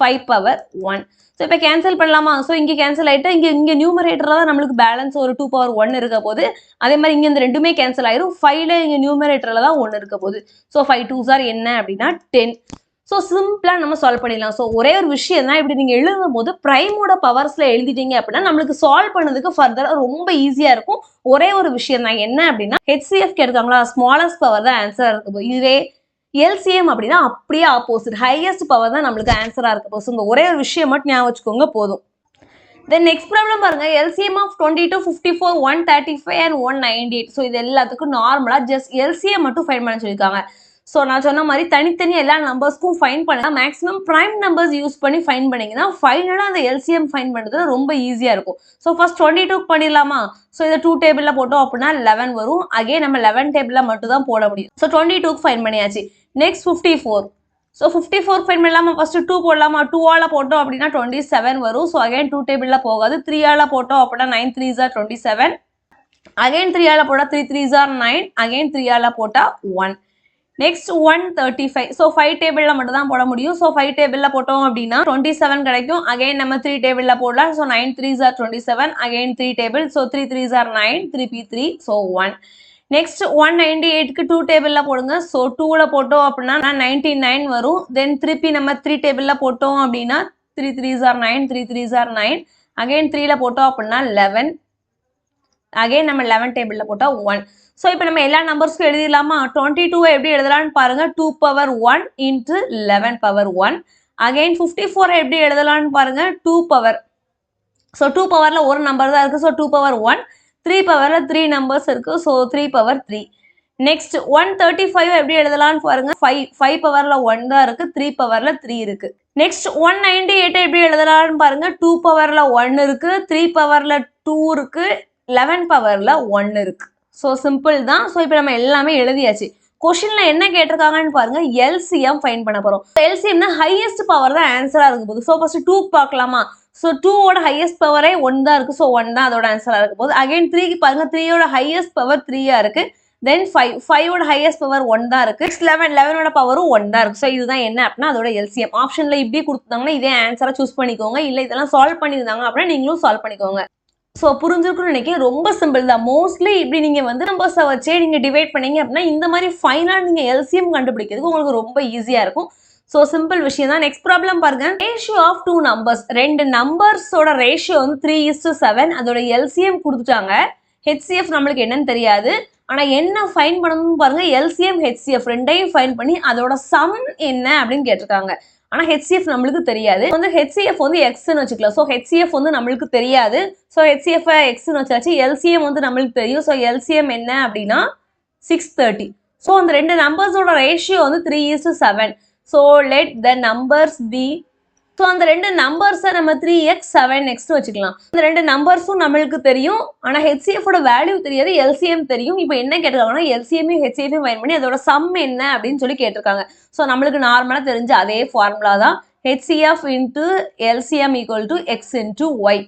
5^1. ஸோ இப்போ கேன்சல் பண்ணலாமா? ஸோ இங்கே கேன்சல் ஆகிட்டு இங்கே நியூமரேட்டரில் தான் நம்மளுக்கு பேலன்ஸ் ஒரு 2^1 இருக்க போது. அதே மாதிரி இங்கே இந்த ரெண்டுமே கேன்சல் ஆயிரும். 5ல இங்கே நியூமரேட்டரில் தான் 1 இருக்க போகுது. ஸோ 5 2s are என்ன அப்படின்னா 10. ஸோ சிம்பிளாக நம்ம சால்வ் பண்ணிடலாம். ஸோ ஒரே ஒரு விஷயம் தான், இப்படி நீங்கள் எழுதும் போது ப்ரைமோட பவர்ஸில் எழுதிட்டீங்க அப்படின்னா நம்மளுக்கு சால்வ் பண்ணதுக்கு ஃபர்தராக ரொம்ப ஈஸியாக இருக்கும். ஒரே ஒரு விஷயம் தான், என்ன அப்படின்னா ஹெச்சிஎஃப் கேட்காங்களா, ஸ்மாலஸ்ட் பவர் தான் ஆன்சராக இருக்க போகுது. இதுவே எல்சிஎம் அப்படின்னா அப்படியே ஆப்போசிட், ஹையஸ்ட் பவர் தான் நம்மளுக்கு ஆன்சராக இருக்க போகுது. உங்கள் ஒரே ஒரு விஷயம் மட்டும் ஞாபகம் வச்சுக்கோங்க போதும். தென் நெக்ஸ்ட் ப்ராப்ளம் பாருங்க. LCM of 22, 54, 135 and 198. ஸோ இது எல்லாத்துக்கும் நார்மலாக ஜஸ்ட் எல்சிஎம் மட்டும் ஃபைன் பண்ண சொல்லியிருக்காங்க. ஸோ நான் சொன்ன மாதிரி தனித்தனி எல்லா நம்பர்ஸ்க்கும் ஃபைன் பண்ணலாம். மேக்ஸிமம் ப்ரைம் நம்பர்ஸ் யூஸ் பண்ணி ஃபைன் பண்ணிங்கன்னா ஃபைனலாக அந்த எல்சிஎம் ஃபைன் பண்ணுறது ரொம்ப ஈஸியாக இருக்கும். ஸோ ஃபர்ஸ்ட் 22 பண்ணிடலாமா? ஸோ இதை 2 டேபிளில் போட்டோம் அப்படின்னா 11 வரும். அகே நம்ம 11 டேபிளில் மட்டும் தான் போட முடியும். ஸோ 22க்கு ஃபைன் பண்ணியாச்சு. நெக்ஸ்ட் 54. ஸோ 54 ஃபைன் பண்ணலாமா? ஃபர்ஸ்ட் 2 போடலாமா? 2ஆல போட்டோம் அப்படின்னா 27 வரும். ஸோ அகைன் 2 டேபிளில் போகாது. 3ஆல போட்டோம் அப்படின்னா 9 3s are 27. அகைன் 3ஆல போட்டால் 3 3s are 9. அகைன் 3ஆல போட்டால் 1. நெக்ஸ்ட் 135. ஸோ 5 டேபிளில் மட்டும் தான் போட முடியும். ஸோ 5 டேபிளில் போட்டோம் அப்படின்னா 27 கிடைக்கும். அகைன் நம்ம 3 டேபிளில் போடலாம். So 9 3s are 27. Again 3 table. So 3 3s are 9. 3p3. So 1. Next 198க்கு 2 டேபிளில் போடுங்க. ஸோ 2ல் போட்டோம் அப்படின்னா 99 வரும். தென் திருப்பி நம்ம 3 டேபிளில் போட்டோம் அப்படின்னா 3 3s are 9, 3 3s are 9. Again 3ல் போட்டோம் அப்படின்னா 11. அகைன் நம்ம 11 டேபிளில் போட்டால் 1. ஸோ இப்போ நம்ம எல்லா நம்பர்ஸ்க்கும் எழுதிடலாமா? 22 எப்படி எழுதலான்னு பாருங்க. 2 பவர் 1 இன்ட்டு 11 பவர் 1. அகைன் 54 எப்படி எழுதலான்னு பாருங்க. 2 பவர். ஸோ 2 பவரில் ஒரு நம்பர் தான் இருக்குது. So 2 power 1. 3 பவரில் 3 நம்பர்ஸ் இருக்குது. So 3 power 3. நெக்ஸ்ட் 135 எப்படி எழுதலான்னு பாருங்க. 5 பவரில் 1 தான் இருக்குது. 3 பவரில் 3 இருக்குது. நெக்ஸ்ட் 198 எப்படி எழுதலான்னு பாருங்க. 2 பவரில் 1 இருக்குது. 3 பவரில் 2 இருக்குது. 11 பவரில் 1 இருக்குது. ஸோ சிம்பிள் தான். ஸோ இப்போ நம்ம எல்லாமே எழுதியாச்சு. கொஷின்ல என்ன கேட்டிருக்காங்கன்னு பாருங்க. எல்சிஎம் ஃபைண்ட் பண்ண போறோம். எல்சிஎம்னா ஹையஸ்ட் பவர் தான் ஆன்சரா இருக்க போகுது. ஸோ ஃபர்ஸ்ட் 2 பார்க்கலாமா? ஸோ 2ஓட ஹையஸ்ட் பவரே 1 தான் இருக்கு. ஸோ 1 தான் அதோட ஆன்சரா இருக்க போகுது. அகைன் 3க்கு பாருங்க. 3ஓட ஹையஸ்ட் பவர் 3ஆ இருக்கு. தென் 5ஓட ஹையஸ்ட் பவர் 1 தான் இருக்கு. 11ஓட பவரும் 1 தான் இருக்கு. ஸோ இதுதான் என்ன அப்படின்னா அதோட எல்சிஎம். ஆப்ஷன்ல இப்படி கொடுத்தாங்கன்னா இதே ஆன்சரா சூஸ் பண்ணிக்கோங்க. இல்லை இதெல்லாம் சால்வ் பண்ணியிருந்தாங்க அப்படின்னா நீங்களும் சால்வ் பண்ணிக்கோங்க. ஸோ புரிஞ்சிருக்குன்னு நினைக்கிறேன். ரொம்ப சிம்பிள் தான். மோஸ்ட்லி இப்படி நீங்கள் வந்து நம்பர்ஸை வச்சே நீங்கள் டிவைட் பண்ணீங்க அப்படின்னா இந்த மாதிரி ஃபைனலாக நீங்கள் எல்சிஎம் கண்டுபிடிக்கிறதுக்கு உங்களுக்கு ரொம்ப ஈஸியாக இருக்கும். ஸோ சிம்பிள் விஷயம் தான். நெக்ஸ்ட் ப்ராப்ளம் பாருங்க. Ratio of 2 numbers. 2 நம்பர்ஸோட ரேஷியோ வந்து 3:7. அதோட எல்சிஎம் கொடுத்துட்டாங்க. ஹெச்சிஎஃப் நம்மளுக்கு என்னன்னு தெரியாது. ஆனால் என்ன ஃபைன் பண்ணணும்னு பாருங்க. எல்சிஎம் ஹெச்சிஎஃப் ரெண்டையும் ஃபைன் பண்ணி அதோட சம் என்ன அப்படின்னு கேட்டிருக்காங்க. ஆனால் ஹெச்சிஎஃப் நம்மளுக்கு தெரியாது. வந்து ஹெச்சிஎஃப் வந்து எக்ஸ்ன்னு வச்சுக்கலாம். ஸோ ஹெச்சிஎஃப் வந்து நம்மளுக்கு தெரியாது. ஸோ ஹெச்சிஎஃப் எக்ஸ்ன்னு வச்சாச்சு. எல்சிஎம் வந்து நம்மளுக்கு தெரியும். ஸோ எல்சிஎம் என்ன அப்படின்னா 630. ஸோ அந்த 2 நம்பர்ஸோட ரேஷியோ வந்து 3:7. So let the numbers be. So அந்த 2 நம்பர்ஸை நம்ம 3x 7x வச்சுக்கலாம். அந்த 2 நம்பர்ஸும் நம்மளுக்கு தெரியும். ஆனால் ஹெச்சிஎஃபோட வேல்யூ தெரியாது. எல்சிஎம் தெரியும். இப்போ என்ன கேட்டிருக்காங்கன்னா எல்சிஎம்மையும் ஹெச்சிஎஃபையும் ஃபைண்ட் பண்ணி அதோட சம் என்ன அப்படின்னு சொல்லி கேட்டிருக்காங்க. ஸோ நம்மளுக்கு நார்மலாக தெரிஞ்ச அதே ஃபார்முலா தான். HCF into LCM equal to x into y.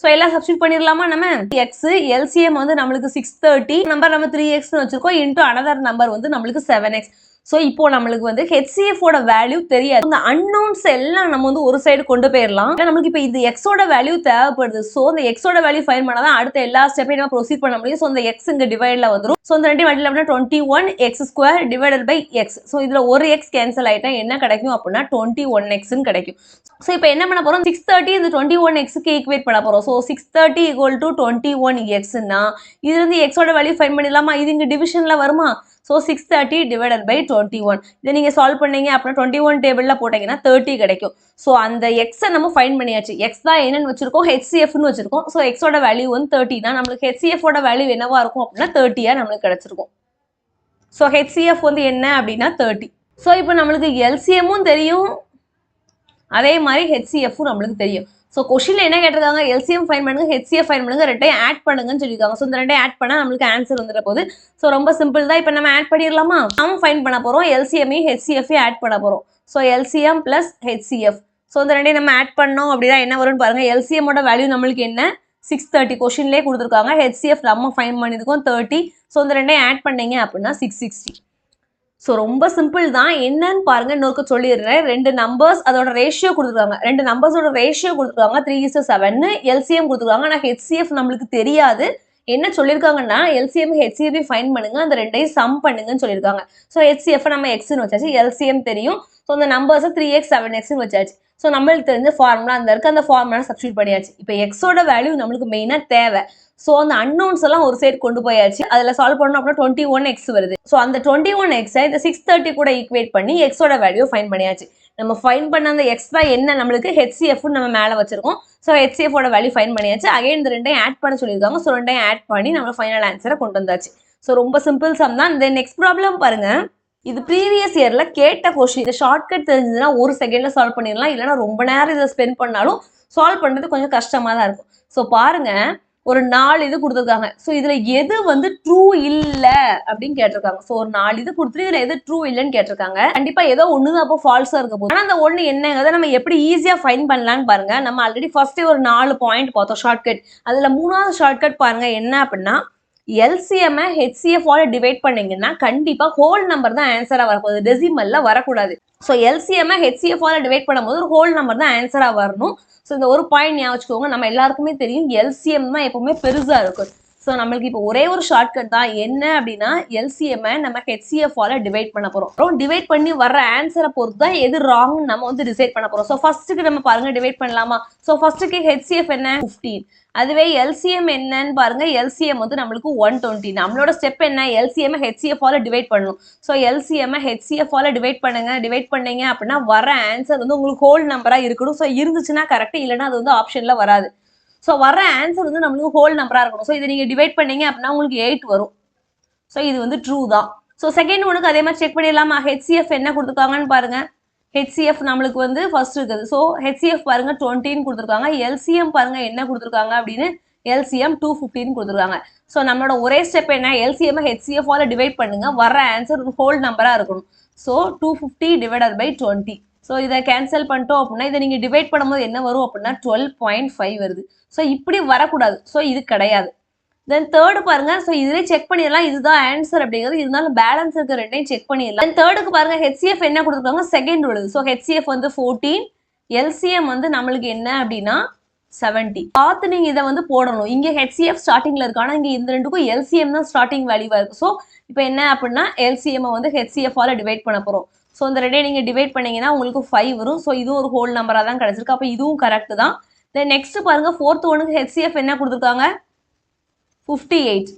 So எல்லாம் சப்ஸ்டியூட் பண்ணிடலாமா? நம்ம எக்ஸ் எல்சிஎம் வந்து நம்மளுக்கு 630 நம்பர் நம்ம 3xன்னு வச்சிருக்கோம். இன்ட்டு அனதர் நம்பர் வந்து நம்மளுக்கு 7x. ஸோ இப்போ நம்மளுக்கு வந்து ஹெச்சிஎஃபோட வேல்யூ தெரியாது. இந்த அன்னோன்ஸ் எல்லாம் நம்ம வந்து ஒரு சைடு கொண்டு போயிடலாம். நம்மளுக்கு இப்போ இது எக்ஸோட வேல்யூ தேவைப்படுது. ஸோ இந்த எக்ஸோட வேல்யூ ஃபைன் பண்ணால் தான் அடுத்த எல்லா ஸ்டெப்பையும் நம்ம ப்ரொசீட் பண்ண முடியும். ஸோ இந்த எக்ஸ் இங்கே டிவைடில் வந்துடும். ஸோ இந்த 2 மல்டிபிள் அப்படின்னா 21x² divided by X. So இதில் ஒரு எக்ஸ் கேன்சல் ஆகிட்டா என்ன கிடைக்கும் அப்படின்னா 21xன்னு கிடைக்கும். ஸோ இப்போ என்ன பண்ண போகிறோம்? 630 இந்த 21xக்கு ஈக்குவேட் பண்ண போகிறோம். ஸோ 630 ஈக்குவல் டு 21xன்னா இது வந்து எக்ஸோட வேல்யூ ஃபைன் பண்ணிடலாமா? இது இங்கே டிவிஷனில் வருமா? So 630 divided by 21. இதை நீங்கள் சால்வ் பண்ணீங்க அப்படின்னா 21 டேபிளில் போட்டிங்கன்னா 30 கிடைக்கும். ஸோ அந்த எக்ஸை நம்ம ஃபைன் பண்ணியாச்சு. எக்ஸ் தான் என்னன்னு வச்சிருக்கோம்? ஹெச்சிஎஃப்னு வச்சிருக்கோம். ஸோ எக்ஸோட வேல்யூ வந்து 30 தான். நம்மளுக்கு ஹெச்சிஎஃபோட வேல்யூ என்னவா இருக்கும் அப்படின்னா 30 நம்மளுக்கு கிடைச்சிருக்கும். ஸோ ஹெச்சிஎஃப் வந்து என்ன அப்படின்னா 30. ஸோ இப்போ நம்மளுக்கு எல்சிஎம்மும் தெரியும். அதே மாதிரி ஹெச்சிஎஃப்பும் நம்மளுக்கு தெரியும். ஸோ கொஷினில் என்ன கேட்டிருக்காங்க? எல்சிஎம் ஃபைன் பண்ணுங்க, ஹெச்சிஎஃப் ஃபைன் பண்ணுங்க, ரெண்டையும் ஆட் பண்ணுங்கன்னு சொல்லியிருக்காங்க. ஸோ இந்த ரெண்டையும் ஆட் பண்ணால் நம்மளுக்கு ஆன்சர் வந்துட போகுது. ஸோ ரொம்ப சிம்பிள் தான். இப்போ நம்ம ஆட் பண்ணிடலாமா? சம் ஃபைன் பண்ண போகிறோம். எல்சிஎம்மையும் ஹெச்சிஎஃப்பையும் ஆட் பண்ண போகிறோம். So LCM plus HCF. So இந்த ரெண்டையும் நம்ம ஆட் பண்ணோம் அப்படின்னா என்ன வரும்னு பாருங்க. எல்சிஎம்மோட வேல்யூ நம்மளுக்கு என்ன? 630 கொஷின்லேயே கொடுத்துருக்காங்க. ஹெச்சிஎஃப் நம்ம ஃபைன் பண்ணியிருக்கோம் 30. ஸோ இந்த ரெண்டையும் ஆட் பண்ணீங்க அப்படின்னா 660. ஸோ ரொம்ப சிம்பிள் தான். என்னன்னு பாருங்க, இன்னொருக்கு சொல்லிடுறேன். 2 நம்பர்ஸ் அதோட ரேஷியோ கொடுத்துருக்காங்க. 2 நம்பர்ஸோட ரேஷியோ கொடுத்துருக்காங்க 3:7. எல்சிஎம் கொடுத்துருக்காங்க. ஆனால் ஹெச்சிஎஃப் நம்மளுக்கு தெரியாது. என்ன சொல்லியிருக்காங்கன்னா எல்சிஎம் ஹெச்சிஎஃப் ஃபைன் பண்ணுங்க, அந்த ரெண்டையும் சம் பண்ணுங்கன்னு சொல்லியிருக்காங்க. ஸோ ஹெச்சிஎஃப் நம்ம எக்ஸ்ன்னு வச்சாச்சு. எல்சிஎம் தெரியும். ஸோ அந்த நம்பர்ஸை 3x 7xன்னு வச்சாச்சு. ஸோ நம்மளுக்கு தெரிஞ்ச ஃபார்முலா அந்த இருக்குது. அந்த ஃபார்முலா சப்ஸ்டியூட் பண்ணியாச்சு. இப்போ எக்ஸோட வேல்யூ நம்மளுக்கு மெயினாக தேவை. ஸோ அந்த அன்னோன்ஸ் எல்லாம் ஒரு சைடு கொண்டு போயாச்சு. அதில் சால்வ் பண்ணணும் அப்படின்னா 21x வருது. ஸோ அந்த 21xஐ இந்த 630 கூட ஈக்குவேட் பண்ணி எக்ஸோட வேல்யூ ஃபைன் பண்ணியாச்சு. நம்ம ஃபைன் பண்ண அந்த எக்ஸ் தான் என்ன நம்மளுக்கு ஹெச்சிஎஃப்னு நம்ம மேலே வச்சிருக்கோம். ஸோ ஹெச்சிஎஃபோட வேல்யூ ஃபைன் பண்ணியாச்சு. அகைன் இந்த ரெண்டையும் ஆட் பண்ண சொல்லியிருக்காங்க. ஸோ ரெண்டையும் ஆட் பண்ணி நம்ம ஃபைனல் ஆன்சரை கொண்டு வந்தாச்சு. ஸோ ரொம்ப சிம்பிள் சம் தான். இந்த நெக்ஸ்ட் ப்ராப்ளம் பாருங்க. இது ப்ரீவியஸ் இயர்ல கேட்ட கொஸ்டின். இந்த ஷார்ட்கட் தெரிஞ்சதுன்னா ஒரு செகண்ட்ல சால்வ் பண்ணிடலாம். இல்லைன்னா ரொம்ப நேரம் இதை ஸ்பெண்ட் பண்ணாலும் சால்வ் பண்ணுறது கொஞ்சம் கஷ்டமா தான் இருக்கும். ஸோ பாருங்க, ஒரு 4 இது கொடுத்துருக்காங்க. ஸோ இதுல எது வந்து ட்ரூ இல்லை அப்படின்னு கேட்டிருக்காங்க. ஸோ ஒரு 4 இது கொடுத்துட்டு இதுல எது ட்ரூ இல்லைன்னு கேட்டிருக்காங்க. கண்டிப்பா ஏதோ ஒண்ணுதான் அப்போ ஃபால்ஸா இருக்க போகுது. ஆனா அந்த ஒண்ணு என்னங்கிறத நம்ம எப்படி ஈஸியா ஃபைன் பண்ணலான்னு பாருங்க. நம்ம ஆல்ரெடி ஃபர்ஸ்டே ஒரு 4 பாயிண்ட் பார்த்தோம் ஷார்ட்கட். அதுல 3வது ஷார்ட்கட் பாருங்க என்ன அப்படின்னா எல்சிஎம் ஹெச்சிஎஃப் டிவைட் பண்ணீங்கன்னா கண்டிப்பா ஹோல் நம்பர் தான் ஆன்சரா வரப்போகுது. டெசிமல்ல வரக்கூடாது. ஸோ எல்சிஎம் ஹெச்சிஎஃப் டிவைட் பண்ணும்போது ஒரு ஹோல் நம்பர் தான் ஆன்சரா வரணும். ஸோ இந்த ஒரு பாயிண்ட் ஞாபகம் வச்சுக்கோங்க. நம்ம எல்லாருக்குமே தெரியும் எல்சிஎம் தான் எப்பவுமே பெருசா இருக்கும். ஸோ ஸோ நம்மளுக்கு இப்போ ஒரே ஒரு ஷார்ட்கட் தான் என்ன அப்படின்னா LCM நம்ம HCF டிவைட் பண்ண போறோம். டிவைட் பண்ணி வர்ற ஆன்சரை பொறுத்து தான் எது ராங் நம்ம வந்து டிசைட் பண்ண போறோம். ஸோ ஃபர்ஸ்ட்டுக்கு நம்ம பாருங்க டிவைட் பண்ணலாமா? ஸோ ஃபர்ஸ்ட்டுக்கு HCF என்ன 15, அதுவே LCM என்னன்னு பாருங்க. LCM வந்து நம்மளுக்கு 120. நம்மளோட ஸ்டெப் என்ன? LCM HCF டிவைட் பண்ணணும். ஸோ LCM HCF டிவைட் பண்ணுங்க. டிவைட் பண்ணீங்க அப்படின்னா வர ஆன்சர் வந்து உங்களுக்கு ஹோல் நம்பரா இருக்கணும். ஸோ இருந்துச்சுன்னா கரெக்ட், இல்லைன்னா அது வந்து ஆப்ஷன்ல வராது. ஸோ வர ஆன்சர் வந்து நம்மளுக்கு ஹோல் நம்பரா இருக்கணும். ஸோ இதை நீங்க டிவைட் பண்ணீங்க அப்படின்னா உங்களுக்கு 8 வரும். ஸோ இது வந்து ட்ரூ தான். ஸோ செகண்ட் ஒனுக்கு அதே மாதிரி செக் பண்ணிடலாமா? HCF என்ன கொடுத்துருக்காங்கன்னு பாருங்க. HCF நம்மளுக்கு வந்து ஃபர்ஸ்ட் இருக்குது. ஸோ HCF பாருங்க 20 கொடுத்துருக்காங்க. LCM பாருங்க என்ன கொடுத்துருக்காங்க அப்படின்னு LCM 215 கொடுத்துருக்காங்க. ஸோ நம்மளோட ஒரே ஸ்டெப் என்ன? LCM HCF டிவைட் பண்ணுங்க. வர ஆன்சர் ஹோல் நம்பரா இருக்கணும். So 250 divided by 20. ஸோ இதை கேன்சல் பண்ணிட்டோம் அப்படின்னா இதை நீங்கள் டிவைட் பண்ணும்போது என்ன வரும் அப்படின்னா 12.5 வருது. ஸோ இப்படி வரக்கூடாது. ஸோ இது கிடையாது. தென் தேர்டு பாருங்க. ஸோ இதுலேயே செக் பண்ணிடலாம் இதுதான் ஆன்சர் அப்படிங்கிறது. இருந்தாலும் பேலன்ஸ் இருக்க ரெண்டையும் செக் பண்ணிடலாம். தென் தேர்டுக்கு பாருங்க HCF என்ன கொடுத்துருக்காங்க? செகண்ட் உள்ளது. ஸோ HCF வந்து 14, LCM வந்து நம்மளுக்கு என்ன அப்படின்னா 70. பார்த்து நீங்க இதை வந்து போடணும். இங்க HCF ஸ்டார்டிங்ல இருக்கு, ஆனா இங்க இந்த ரெண்டுக்கும் LCM தான் ஸ்டார்டிங் வேல்யூவா இருக்கு. ஸோ இப்போ என்ன அப்படின்னா LCM வந்து HCF டிவைட் பண்ண போறோம். ஸோ இந்த ரெண்டையும் நீங்க டிவைட் பண்ணீங்கன்னா உங்களுக்கு 5 வரும். ஸோ இதுவும் ஒரு ஹோல் நம்பரா தான் கிடைச்சிருக்கு. அப்போ இதுவும் கரெக்ட் தான். தென் நெக்ஸ்ட் பாருங்க ஃபோர்த் ஒனுக்கு HCF என்ன கொடுத்துருக்காங்க? 58.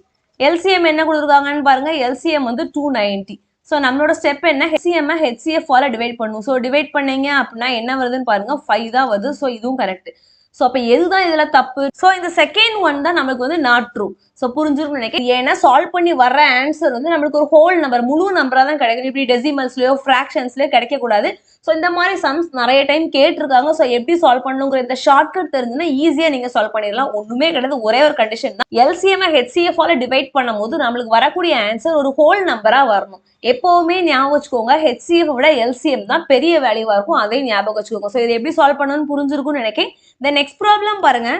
LCM என்ன கொடுத்துருக்காங்கன்னு பாருங்க. LCM வந்து 290. ஸோ நம்மளோட ஸ்டெப் என்ன? HCM HCF டிவைட் பண்ணும். ஸோ டிவைட் பண்ணீங்க அப்படின்னா என்ன வருதுன்னு பாருங்க 5 தான் வருது. ஸோ இதுவும் கரெக்ட். ஸோ அப்போ எதுதான் இதுல தப்பு? ஸோ இந்த செகண்ட் ஒன் தான் நம்மளுக்கு வந்து நாட் ட்ரூ. ஸோ புரிஞ்சிருக்கும்னு நினைக்கிறேன். ஏன்னா சால்வ் பண்ணி வர்ற ஆன்சர் வந்து நம்மளுக்கு ஒரு ஹோல் நம்பர் முழு நம்பரா தான் கிடைக்கும். இப்படி டெசிமல்ஸ்லயோ ஃப்ராக்ஷன்ஸ்லயோ கிடைக்கக்கூடாது. ஸோ இந்த மாதிரி சம்ஸ் நிறைய டைம் கேட்டிருக்காங்க. ஸோ எப்படி சால்வ் பண்ணுங்கிற இந்த ஷார்ட்கட் தெரிஞ்சுன்னா ஈஸியா நீங்க சால்வ் பண்ணிடலாம். ஒண்ணுமே கிடையாது, ஒரே ஒரு கண்டிஷன் தான். LCM HCF டிவைட் பண்ணும்போது நம்மளுக்கு வரக்கூடிய ஆன்சர் ஒரு ஹோல் நம்பரா வரணும். எப்பவுமே ஞாபகம் வச்சுக்கோங்க, HCF விட LCM தான் பெரிய வேல்யூவா இருக்கும். அதையும் ஞாபகம் வச்சுக்கோங்க. ஸோ இதை எப்படி சால்வ் பண்ணணும்னு புரிஞ்சிருக்கும்னு நினைக்கிறேன். The next problem பாருங்க.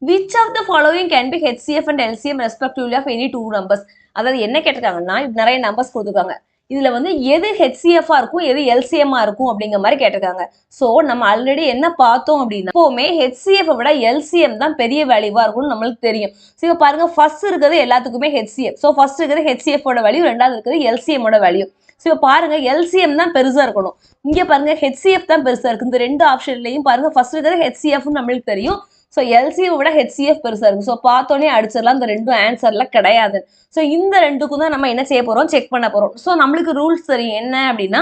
Which of the following can be HCF and LCM respectively of any two numbers? அதாவது என்ன கேட்டிருக்காங்கன்னா நிறைய நம்பர்ஸ் கொடுத்துருக்காங்க. இதுல வந்து எது HCF இருக்கும் எது LCM இருக்கும் அப்படிங்கிற மாதிரி கேட்டிருக்காங்க. ஸோ நம்ம ஆல்ரெடி என்ன பார்த்தோம் அப்படின்னா எப்பவுமே HCF விட LCM தான் பெரிய வேல்யூவா இருக்கும்னு நம்மளுக்கு தெரியும். ஸோ இப்போ பாருங்க ஃபர்ஸ்ட் இருக்கிறது எல்லாத்துக்குமே HCF. ஸோ ஃபர்ஸ்ட் இருக்கிறது HCF வேல்யூ, ரெண்டாவது இருக்கிறது LCM வேல்யூ. ஸோ இப்போ பாருங்க LCM தான் பெருசா இருக்கணும். இங்க பாருங்க HCF தான் பெருசா இருக்கு. இந்த ரெண்டு ஆப்ஷன்லையும் பாருங்க ஃபர்ஸ்ட் இருக்கிறது HCF நம்மளுக்கு தெரியும். ஸோ LCM விட HCF பெருசா இருக்கு. ஸோ பார்த்தோன்னே அடிச்சிடலாம். இந்த ரெண்டும் ஆன்சர்ல கிடையாது. ஸோ இந்த ரெண்டுக்கும் தான் நம்ம என்ன செய்ய போறோம்? செக் பண்ண போறோம். ஸோ நம்மளுக்கு ரூல்ஸ் தெரியும் என்ன அப்படின்னா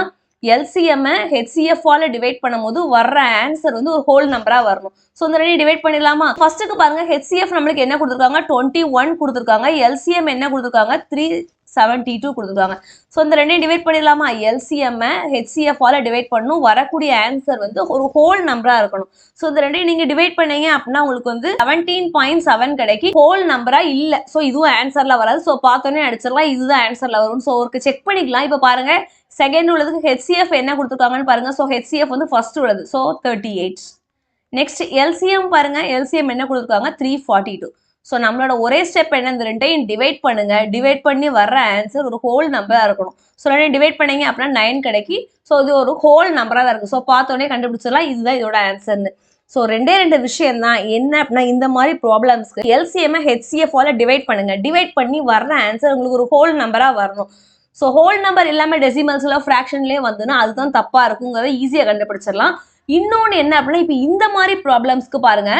LCM HCF டிவைட் பண்ணும்போது வர்ற ஆன்சர் வந்து ஒரு ஹோல் நம்பரா வரணும். ஸோ இந்த ரெண்டு டிவைட் பண்ணிடலாமா? ஃபர்ஸ்ட்டுக்கு பாருங்க HCF நம்மளுக்கு என்ன கொடுத்துருக்காங்க? 21 கொடுத்துருக்காங்க. LCM என்ன கொடுத்துருக்காங்க? 372 கொடுத்துருக்காங்க. ஸோ இந்த ரெண்டையும் டிவைட் பண்ணிடலாமா? LCM HCF டிவைட் பண்ணணும். வரக்கூடிய ஆன்சர் வந்து ஒரு ஹோல் நம்பரா இருக்கணும். ஸோ இந்த ரெண்டையும் நீங்க டிவைட் பண்ணீங்க அப்படின்னா உங்களுக்கு வந்து 17.7 கிடைக்கும். ஹோல் நம்பரா இல்ல. ஸோ இதுவும் ஆன்சர்ல வராது. ஸோ பார்த்தோன்னே அடிச்சிடலாம் இதுதான் ஆன்சர்ல வரும். ஸோ ஒரு செக் பண்ணிக்கலாம். இப்போ பாருங்க செகண்ட் உள்ளதுக்கு HCF என்ன கொடுத்துருக்காங்கன்னு பாருங்க. ஸோ HCF வந்து ஃபர்ஸ்ட் உள்ளது. ஸோ 38. நெக்ஸ்ட் LCM பாருங்க. LCM என்ன கொடுத்துருக்காங்க? 342. ஸோ நம்மளோட ஒரே ஸ்டெப் என்ன? இந்த ரெண்டையும் டிவைட் பண்ணுங்க. டிவைட் பண்ணி வர்ற ஆன்சர் ஒரு ஹோல் நம்பரா இருக்கணும். ஸோ ரெண்டையும் டிவைட் பண்ணீங்க அப்படின்னா 9 கிடைக்கி. ஸோ இது ஒரு ஹோல் நம்பரா தான் இருக்கு. ஸோ பார்த்தோன்னே கண்டுபிடிச்சிடலாம் இதுதான் இதோட ஆன்சர்னு. ஸோ ரெண்டே விஷயம் தான் என்ன அப்படின்னா இந்த மாதிரி ப்ராப்ளம்ஸ்க்கு LCM HCF டிவைட் பண்ணுங்க. டிவைட் பண்ணி வர்ற ஆன்சர் உங்களுக்கு ஒரு ஹோல் நம்பரா வரணும். ஸோ ஹோல் நம்பர் இல்லாமல் டெசிமல்ஸ்ல ஃப்ராக்ஷன்லேயே வந்துன்னா அதுதான் தப்பா இருக்குங்கிறத ஈஸியாக கண்டுபிடிச்சிடலாம். இன்னொன்று என்ன அப்படின்னா இப்போ இந்த மாதிரி ப்ராப்ளம்ஸ்க்கு பாருங்க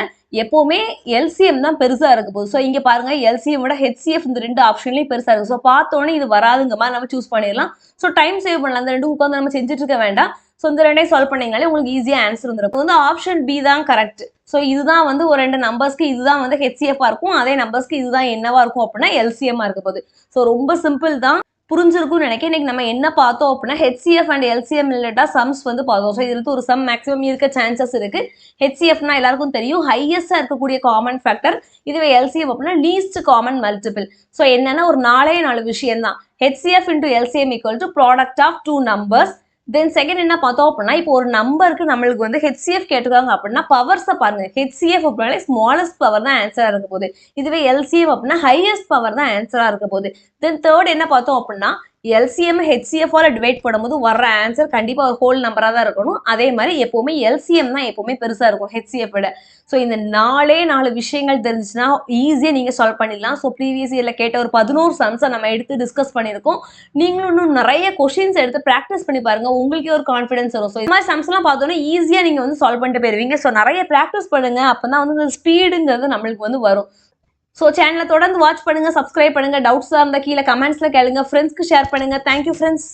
எப்பவுமே LCM தான் பெருசா இருக்க போகுது. ஸோ இங்க பாருங்க LCM விட HCF இந்த ரெண்டு ஆப்ஷன்லயும் பெருசா இருக்கு. ஸோ பார்த்தோன்னே இது வராதுங்க மாதிரி நம்ம சூஸ் பண்ணிடலாம். ஸோ டைம் சேவ் பண்ணலாம். அந்த ரெண்டு உட்காந்து நம்ம செஞ்சுட்டு இருக்க வேண்டாம். ஸோ இந்த ரெண்டையும் சால்வ் பண்ணீங்கனாலே உங்களுக்கு ஈஸியா ஆன்சர் வந்துடும். இப்போ வந்து ஆப்ஷன் B தான் கரெக்ட். ஸோ இதுதான் வந்து ஒரு ரெண்டு நம்பர்ஸ்க்கு இதுதான் வந்து HCF இருக்கும், அதே நம்பர்ஸ்க்கு இதுதான் என்னவா இருக்கும் அப்படின்னா LCM இருக்க போகுது. ஸோ ரொம்ப சிம்பிள் தான், புரிஞ்சிருக்கும்னு நினைக்கிறேன். இன்னைக்கு நம்ம என்ன பார்த்தோம் அப்படின்னா HCF அண்ட் LCM ரிலேட்டா சம்ஸ் வந்து பார்த்தோம். ஸோ இதுல ஒரு சம் மேக்ஸிமம் இருக்க சான்சஸ் இருக்கு. HCFனா எல்லாருக்கும் தெரியும் ஹையஸ்டா இருக்கக்கூடிய காமன் ஃபேக்டர். இதுவே LCM அப்படின்னா லீஸ்ட் காமன் மல்டிபிள். ஸோ என்னன்னா ஒரு 4 விஷயம் தான். HCF into LCM equal to product of two numbers. Then second என்ன பார்த்தோம் அப்படின்னா இப்போ ஒரு நம்பருக்கு நம்மளுக்கு வந்து HCF கேட்டுருக்காங்க அப்படின்னா பவர்ஸை பாருங்க. HCF அப்படின்னாலே ஸ்மாலஸ்ட் பவர் தான் ஆன்சரா இருக்க போகுது. இதுவே LCM அப்படின்னா ஹையஸ்ட் பவர் தான் ஆன்சரா இருக்க போகுது. தென் தேர்ட் என்ன பார்த்தோம் அப்படின்னா எல்சிஎம் ஹெச்சிஎஃபால் டிவைட் பண்ணும்போது வர்ற ஆன்சர் கண்டிப்பாக ஒரு ஹோல் நம்பராக தான் இருக்கணும். அதே மாதிரி எப்போவுமே எல்சிஎம் தான் எப்போவுமே பெருசாக இருக்கும் ஹெச்சிஎஃப் விட. ஸோ இந்த 4 விஷயங்கள் தெரிஞ்சுச்சுன்னா ஈஸியாக நீங்கள் சால்வ் பண்ணிடலாம். ஸோ ப்ரீவியஸ் இயரில் கேட்ட ஒரு 11 சம்ஸை நம்ம எடுத்து டிஸ்கஸ் பண்ணியிருக்கோம். நீங்களும் இன்னும் நிறைய கொஷின்ஸ் எடுத்து ப்ராக்டிஸ் பண்ணி பாருங்கள், உங்களுக்கே ஒரு கான்ஃபிடன்ஸ் வரும். ஸோ இந்த மாதிரி சம்ஸ்லாம் பார்த்தோன்னா ஈஸியாக நீங்கள் வந்து சால்வ் பண்ணிட்டு போயிருவீங்க. ஸோ நிறைய ப்ராக்டிஸ் பண்ணுங்கள், அப்போ தான் வந்து இந்த ஸ்பீடுங்கிறது நம்மளுக்கு வந்து வரும். ஸோ சேனலை தொடர்ந்து வாட்ச் பண்ணுங்கள், சப்ஸ்கிரைப் பண்ணுங்கள். டவுட்ஸாக இருந்தால் கீழே கமெண்ட்ஸில் கேளுங்க, ஃப்ரெண்ட்ஸ்க்கு ஷேர் பண்ணுங்கள். Thank you friends.